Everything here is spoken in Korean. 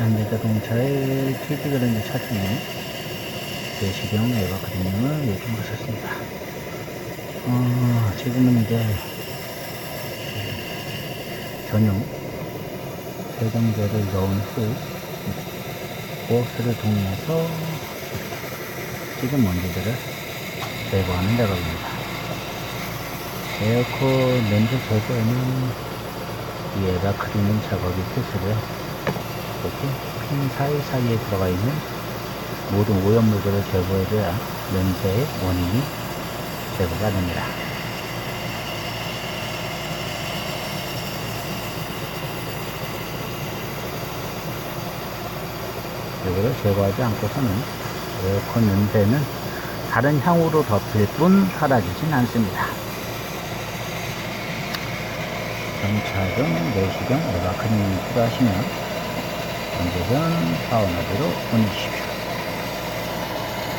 현대자동차의 TG그랜드 차종이 내시경 에바 클리닝을 요청을 하셨습니다. 지금은 이제 전용 세정제를 넣은 후 호스를 통해서 찌든 먼지들을 제거하는 작업입니다. 에어컨 냄새 제거에는 이 에바 클리닝 작업이 필수고요. 이렇게 핀 사이사이에 들어가 있는 모든 오염물들을 제거해줘야 냄새의 원인이 제거가 됩니다. 이거를 제거하지 않고서는 에어컨 냄새는 다른 향으로 덮일 뿐 사라지진 않습니다. 전차종 내시경 에바 클리닝 필요하시면 언제든 사원업으로 보내주십시오.